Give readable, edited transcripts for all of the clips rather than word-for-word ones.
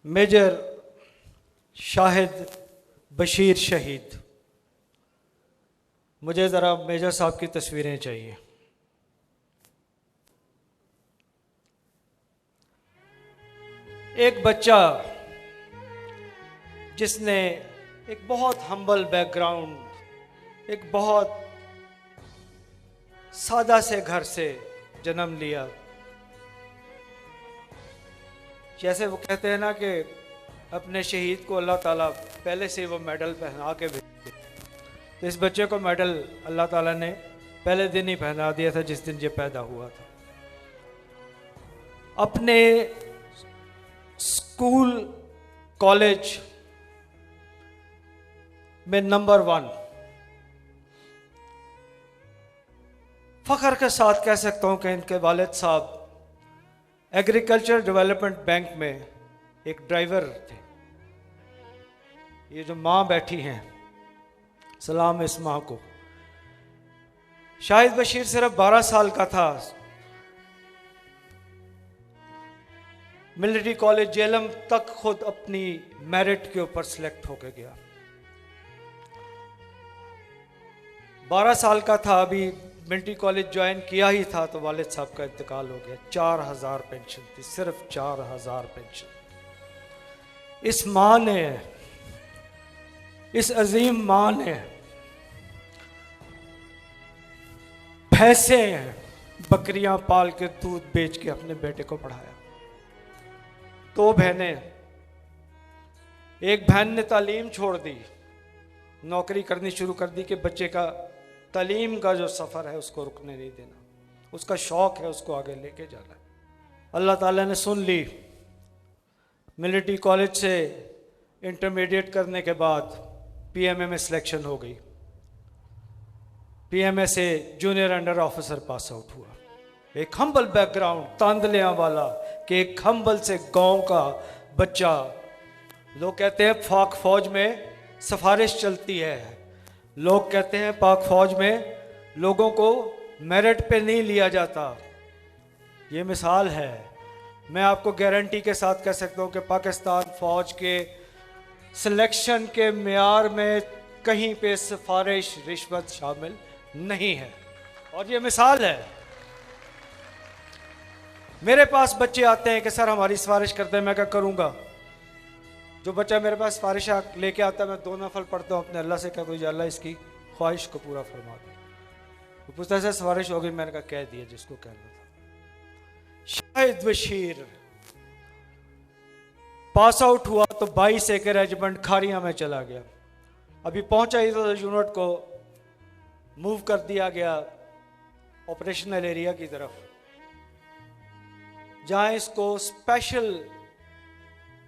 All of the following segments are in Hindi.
मेजर शाहिद बशीर शहीद। मुझे ज़रा मेजर साहब की तस्वीरें चाहिए। एक बच्चा जिसने एक बहुत हम्बल बैकग्राउंड, एक बहुत सादा से घर से जन्म लिया। जैसे वो कहते हैं ना कि अपने शहीद को अल्लाह ताला पहले से वो मेडल पहना के भेजते, तो इस बच्चे को मेडल अल्लाह ताला ने पहले दिन ही पहना दिया था जिस दिन ये पैदा हुआ था। अपने स्कूल कॉलेज में नंबर 1, फख्र के साथ कह सकता हूं कि इनके वालिद साहब एग्रीकल्चर डेवलपमेंट बैंक में एक ड्राइवर थे। ये जो माँ बैठी हैं, सलाम इस माँ को। शाहिद बशीर सिर्फ 12 साल का था, मिलिट्री कॉलेज जेलम तक खुद अपनी मेरिट के ऊपर सिलेक्ट होकर गया। 12 साल का था, अभी मिलिट्री कॉलेज ज्वाइन किया ही था तो वालिद साहब का इंतकाल हो गया। 4000 पेंशन थी, सिर्फ 4000 पेंशन। इस माँ ने, इस अजीम माँ ने भैंसे बकरियां पाल के दूध बेच के अपने बेटे को पढ़ाया। 2 बहनें, एक बहन ने तालीम छोड़ दी, नौकरी करनी शुरू कर दी कि बच्चे का तालीम का जो सफ़र है उसको रुकने नहीं देना, उसका शौक़ है उसको आगे लेके जाना है। अल्लाह ताला ने सुन ली। मिलिट्री कॉलेज से इंटरमीडिएट करने के बाद पीएमए में सिलेक्शन हो गई। पीएमए से junior under officer pass out हुआ। एक हम्बल बैकग्राउंड, तांदलियां वाला कि एक हम्बल से गांव का बच्चा। लोग कहते हैं पाक फौज में सिफारिश चलती है, लोग कहते हैं पाक फौज में लोगों को मेरिट पे नहीं लिया जाता। ये मिसाल है। मैं आपको गारंटी के साथ कह सकता हूँ कि पाकिस्तान फौज के सिलेक्शन के मेयार में कहीं पे सिफारिश रिश्वत शामिल नहीं है, और ये मिसाल है। मेरे पास बच्चे आते हैं कि सर हमारी सिफारिश करते हैं, मैं क्या करूँगा। जो बच्चा मेरे पास सिफारिश लेके आता है, मैं 2 नफल पढ़ता हूँ अपने अल्लाह से, क्या कोई अल्लाह इसकी ख्वाहिश को पूरा फरमा दे। वो पूछता है सिफारिश हो गई, मैंने कहा कह दिया जिसको कहना था। शाहिद बशीर पास आउट हुआ तो 22 एकड़ रेजिमेंट खारियां में चला गया। अभी पहुंचा ही तो यूनिट को मूव कर दिया गया ऑपरेशनल एरिया की तरफ, जहां इसको स्पेशल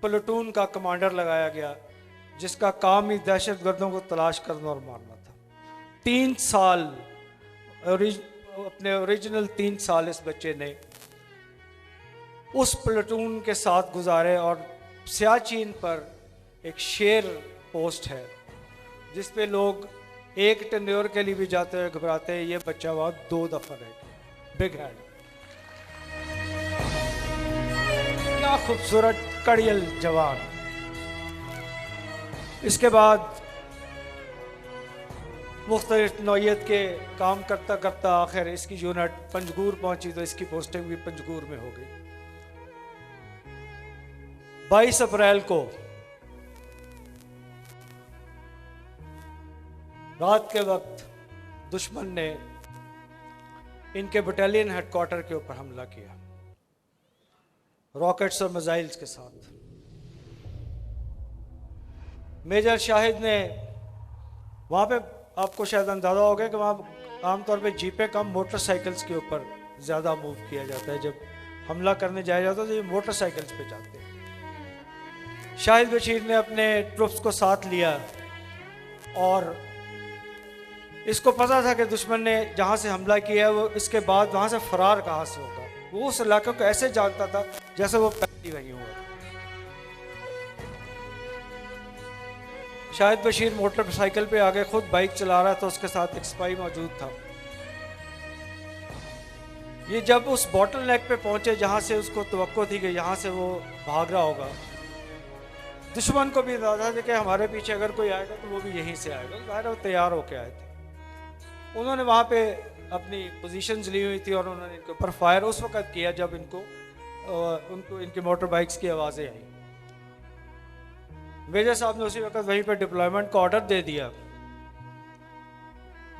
प्लेटून का कमांडर लगाया गया, जिसका काम ही दहशतगर्दों को तलाश करना और मारना था। 3 साल अपने ओरिजिनल 3 साल इस बच्चे ने उस प्लेटून के साथ गुजारे। और सियाचिन पर एक शेर पोस्ट है जिस पे लोग एक टेन्योर के लिए भी जाते हुए घबराते हैं। ये बच्चा वहां 2 दफा रह गया। बिग हैंड, क्या खूबसूरत कड़ियल जवान। इसके बाद मुख्तलिफ नौयत के काम करता करता आखिर इसकी यूनिट पंजगूर पहुंची तो इसकी पोस्टिंग भी पंजगूर में हो गई। 22 अप्रैल को रात के वक्त दुश्मन ने इनके बटालियन हेडक्वार्टर के ऊपर हमला किया, रॉकेट्स और मिसाइल्स के साथ। मेजर शाहिद ने वहाँ पे, आपको शायद अंदाजा हो गया कि वहाँ आमतौर पे जीपे कम मोटरसाइकिल्स के ऊपर ज़्यादा मूव किया जाता है। जब हमला करने जाया जाता है तो ये मोटरसाइकिल्स पे जाते हैं। शाहिद बशीर ने अपने ट्रुप्स को साथ लिया और इसको पता था कि दुश्मन ने जहाँ से हमला किया है वो इसके बाद वहाँ से फरार कहाँ से होगा। वो उस इलाके को ऐसे जानता था जैसे वो पहली वहीं हुआ। शाहिद बशीर मोटरसाइकिल पे आगे खुद बाइक चला रहा था, उसके साथ एक स्पाई मौजूद था। ये जब उस बॉटल नेक पे पहुंचे जहां से उसको तवक्को थी कि यहाँ से वो भाग रहा होगा, दुश्मन को भी अंदाजा था कि हमारे पीछे अगर कोई आएगा तो वो भी यहीं से आएगा, ज़ाहिर वो तैयार होके आए थे। उन्होंने वहाँ पे अपनी पोजीशंस ली हुई थी और उन्होंने इनके ऊपर फायर उस वक्त किया जब उनको इनकी मोटर बाइक्स की आवाज़ें आई। मेजर साहब ने उसी वक्त वहीं पे डिप्लॉयमेंट का ऑर्डर दे दिया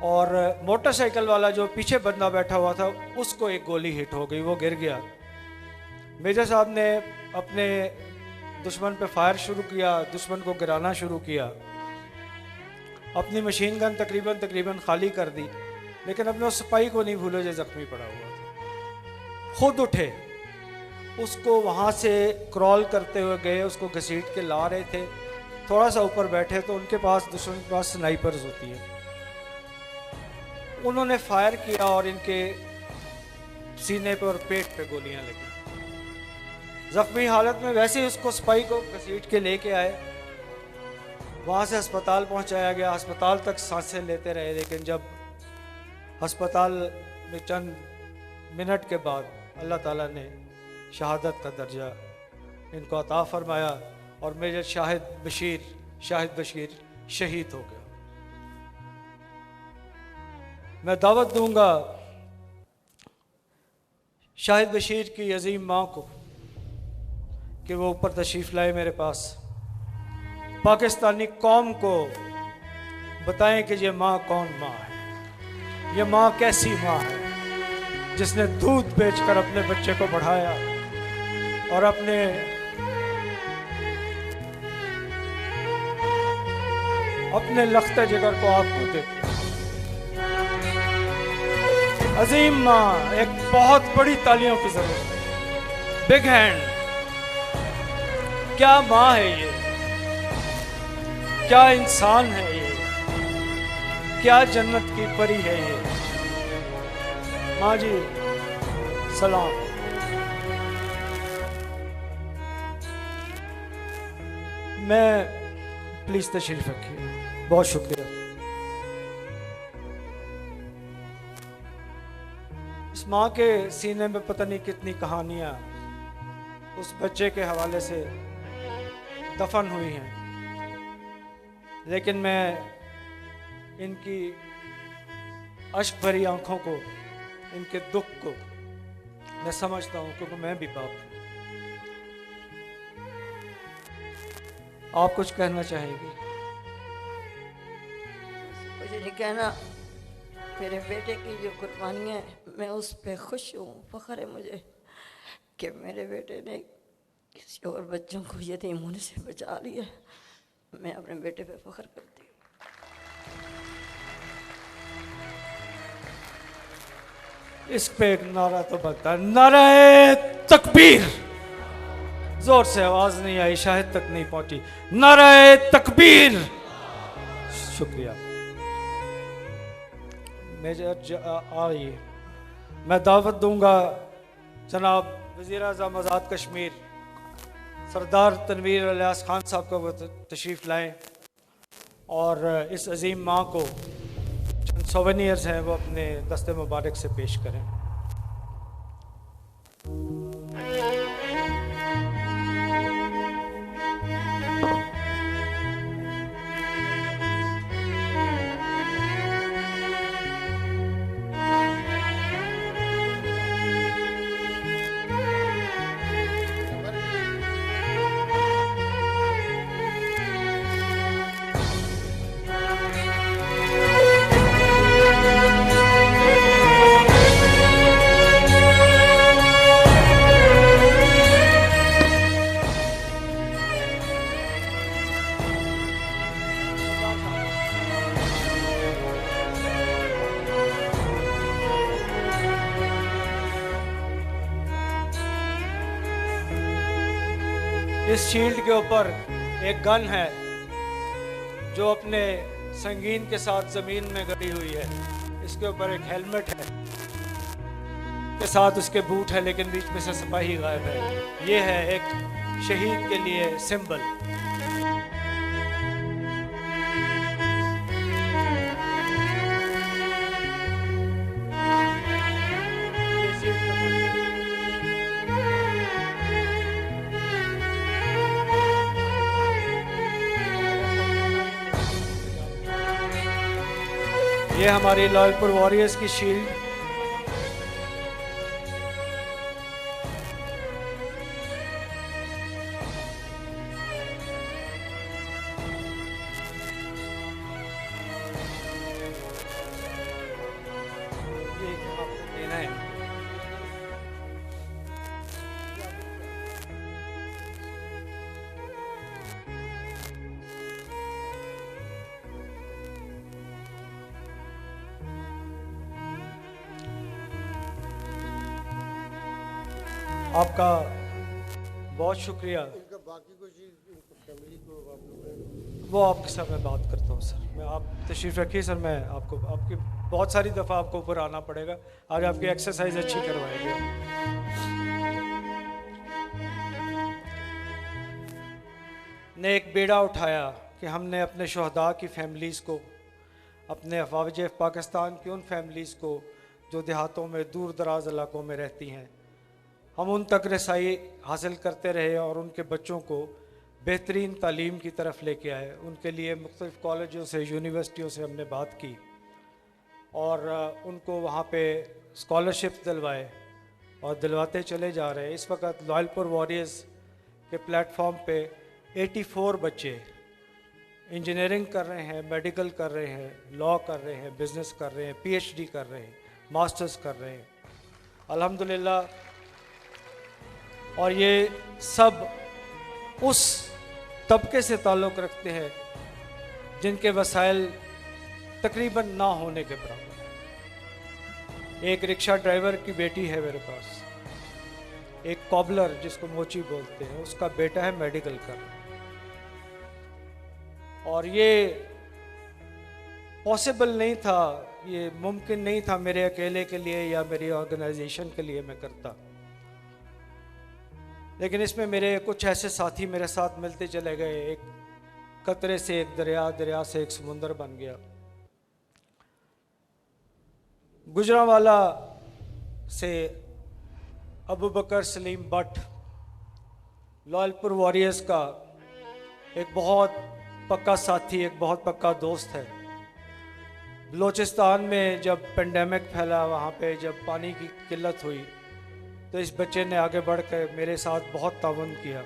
और मोटरसाइकिल वाला जो पीछे बंदा बैठा हुआ था उसको एक गोली हिट हो गई, वो गिर गया। मेजर साहब ने अपने दुश्मन पे फायर शुरू किया, दुश्मन को गिराना शुरू किया, अपनी मशीन गन तकरीबन खाली कर दी, लेकिन अपने उस सिपाही को नहीं भूले जो जख्मी पड़ा हुआ था। खुद उठे, उसको वहाँ से क्रॉल करते हुए गए, उसको घसीट के ला रहे थे। थोड़ा सा ऊपर बैठे तो उनके पास, दुश्मन के पास स्नाइपर्स होती है, उन्होंने फायर किया और इनके सीने पे और पेट पे गोलियां लगी। जख्मी हालत में वैसे ही उसको सिपाही को घसीट के लेके आए, वहाँ से अस्पताल पहुँचाया गया। अस्पताल तक सांसें लेते रहे, लेकिन जब अस्पताल में चंद मिनट के बाद अल्लाह ताला ने शहादत का दर्जा इनको अता फरमाया और मेजर शाहिद बशीर शहीद हो गया। मैं दावत दूंगा शाहिद बशीर की अजीम माँ को कि वो ऊपर तशरीफ़ लाए मेरे पास, पाकिस्तानी कौम को बताएं कि ये माँ कौन माँ है, ये माँ कैसी माँ है जिसने दूध बेचकर अपने बच्चे को बढ़ाया और अपने लख्ते जिगर को आपको देती। अजीम माँ, एक बहुत बड़ी तालियों की जरूरत है, बिग हैंड। क्या माँ है ये, क्या इंसान है ये, क्या जन्नत की परी है ये। माँ जी सलाम। मैं प्लीज तशरीफ रखिए, बहुत शुक्रिया। इस माँ के सीने में पता नहीं कितनी कहानियां उस बच्चे के हवाले से दफन हुई हैं, लेकिन मैं इनकी अश्क भरी आंखों को, इनके दुख को मैं समझता हूँ, क्योंकि मैं भी बाप हूँ। आप कुछ कहना चाहेंगी? कुछ नहीं कहना। मेरे बेटे की जो कुर्बानी है, मैं उस पर खुश हूँ, फ़ख्र है मुझे कि मेरे बेटे ने किसी और बच्चों को यतीम होने से बचा लिया। मैं अपने बेटे पे फ़ख्र करती हूँ। इस पे एक नारा तो बनता है, नारे तकबीर। जोर से आवाज नहीं आई, शायद तक नहीं पहुंची। नारे तकबीर। शुक्रिया। मेजर आइए, मैं दावत दूंगा जनाब वज़ीर आज़म आज़ाद कश्मीर सरदार तनवीर इलियास खान साहब को वो तशरीफ़ लाएं और इस अजीम माँ को चंद सोवेनियर्स हैं वो अपने दस्ते मुबारक से पेश करें। इस शील्ड के ऊपर एक गन है जो अपने संगीन के साथ जमीन में गड़ी हुई है। इसके ऊपर एक हेलमेट है, के साथ उसके बूट है, लेकिन बीच में से सिपाही गायब है। ये है एक शहीद के लिए सिंबल। ये हमारी लॉयलपुर वॉरियर्स की शील्ड। ये आपको देना है। आपका बहुत शुक्रिया। इनका बाकी कुछ इनकी फैमिली को आप लोग वो आपके साथ मैं बात करता हूँ सर। मैं आप तशरीफ़ रखिए सर। मैं आपको आपकी बहुत सारी दफ़ा आपको ऊपर आना पड़ेगा। आज आपकी एक्सरसाइज अच्छी करवाएंगे। ने एक बेड़ा उठाया कि हमने अपने शहदा की फैमिलीज़ को, अपने अफवाज पाकिस्तान की उन फैमिलीज़ को जो देहातों में दूर दराज इलाकों में रहती हैं, हम उन तक रसाई हासिल करते रहे और उनके बच्चों को बेहतरीन तालीम की तरफ लेके आए। उनके लिए मुख्तलिफ़ कॉलेजों से, यूनिवर्सिटियों से हमने बात की और उनको वहाँ पे स्कॉलरशिप दिलवाए और दिलवाते चले जा रहे हैं। इस वक्त लॉयलपुर वॉरियर्स के प्लेटफॉर्म पे 84 बच्चे इंजीनियरिंग कर रहे हैं, मेडिकल कर रहे हैं, लॉ कर रहे हैं, बिज़नेस कर रहे हैं, PhD कर रहे हैं, मास्टर्स कर रहे हैं, अल्हम्दुलिल्लाह। और ये सब उस तबके से ताल्लुक़ रखते हैं जिनके वसाइल तकरीबन ना होने के बराबर है। एक रिक्शा ड्राइवर की बेटी है मेरे पास, एक कॉबलर जिसको मोची बोलते हैं, उसका बेटा है मेडिकल कर। और ये पॉसिबल नहीं था, ये मुमकिन नहीं था मेरे अकेले के लिए या मेरी ऑर्गेनाइजेशन के लिए मैं करता, लेकिन इसमें मेरे कुछ ऐसे साथी मेरे साथ मिलते चले गए। एक कतरे से एक दरिया, दरिया से एक समुंदर बन गया। गुजरांवाला से अबू बकर सलीम भट्ट लॉयलपुर वॉरियर्स का एक बहुत पक्का साथी, एक बहुत पक्का दोस्त है। बलूचिस्तान में जब पेंडेमिक फैला, वहाँ पे जब पानी की किल्लत हुई, तो इस बच्चे ने आगे बढ़ कर मेरे साथ बहुत ताउन किया।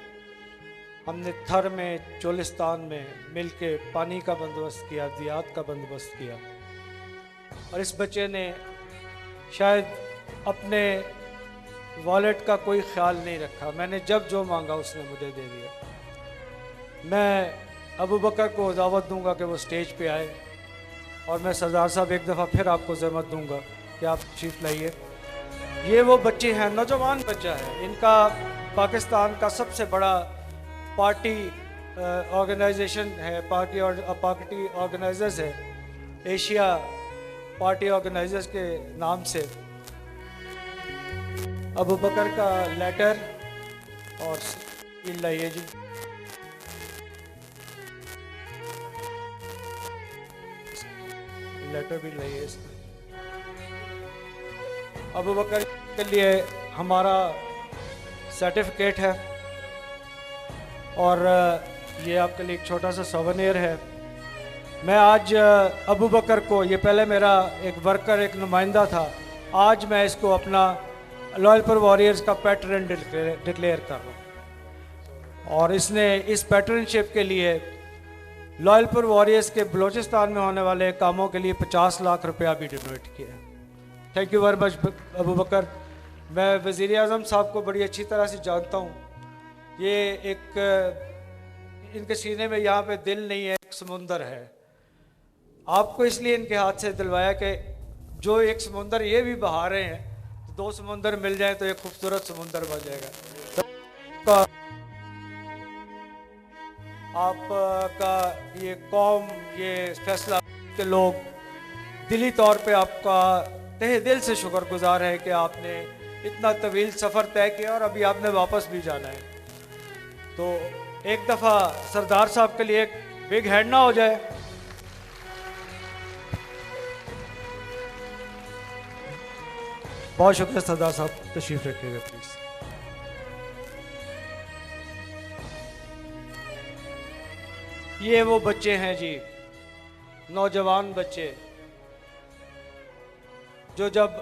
हमने थर में, चोलिस्तान में मिल के पानी का बंदोबस्त किया, दियात का बंदोबस्त किया। और इस बच्चे ने शायद अपने वॉलेट का कोई ख्याल नहीं रखा। मैंने जब जो मांगा उसने मुझे दे दिया। मैं अबू बकर को दावत दूंगा कि वो स्टेज पे आए, और मैं सरदार साहब एक दफ़ा फिर आपको ज़हमत दूंगा कि आप तशरीफ़ लाइए। ये वो बच्चे हैं, नौजवान बच्चा है, इनका पाकिस्तान का सबसे बड़ा पार्टी ऑर्गेनाइजेशन है, पार्टी ऑर्गेनाइजर्स है, एशिया पार्टी ऑर्गेनाइजर्स के नाम से। अबू बकर का लेटर और ये लाइए जी। लेटर भी लाइए इसका। अबू बकर के लिए हमारा सर्टिफिकेट है और ये आपके लिए एक छोटा सा सोवेनियर है। मैं आज अबू बकर को, ये पहले मेरा एक वर्कर, एक नुमाइंदा था, आज मैं इसको अपना लॉयलपुर वॉरियर्स का पैटर्न डिक्लेयर कर रहा हूँ। और इसने इस पैटर्नशिप के लिए लॉयलपुर वॉरियर्स के बलूचिस्तान में होने वाले कामों के लिए 50 लाख रुपया भी डोनेट किया। Thank you very much Abu Bakr. मैं वज़ीर आज़म साहब को बड़ी अच्छी तरह से जानता हूँ। ये एक, इनके सीने में यहाँ पे दिल नहीं है, एक समुंदर है। आपको इसलिए इनके हाथ से दिलवाया कि जो एक समुंदर ये भी बहा रहे हैं, तो 2 समुंदर मिल जाए तो एक खूबसूरत समुंदर बन जाएगा। आपका ये कौम, ये फैसला के लोग दिली तौर पे आपका तहे दिल से शुक्रगुजार है कि आपने इतना तवील सफ़र तय किया और अभी आपने वापस भी जाना है। तो एक दफ़ा सरदार साहब के लिए एक बिग हैंड ना हो जाए। बहुत शुक्रिया सरदार साहब, तशरीफ रखिएगा प्लीज़। ये वो बच्चे हैं जी, नौजवान बच्चे जो जब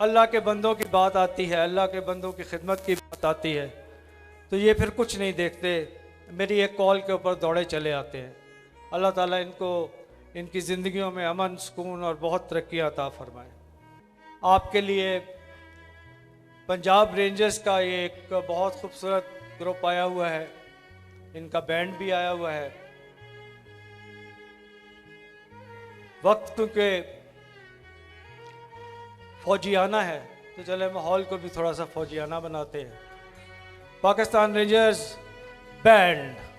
अल्लाह के बंदों की बात आती है, अल्लाह के बंदों की खिदमत की बात आती है, तो ये फिर कुछ नहीं देखते, मेरी एक कॉल के ऊपर दौड़े चले आते हैं। अल्लाह ताला इनको इनकी ज़िंदगियों में अमन, सुकून और बहुत तरक्की अता फरमाए। आपके लिए पंजाब रेंजर्स का ये एक बहुत खूबसूरत ग्रुप आया हुआ है, इनका बैंड भी आया हुआ है। वक्त क्योंकि फौजियाना है तो चले माहौल को भी थोड़ा सा फौजियाना बनाते हैं। Pakistan rangers band.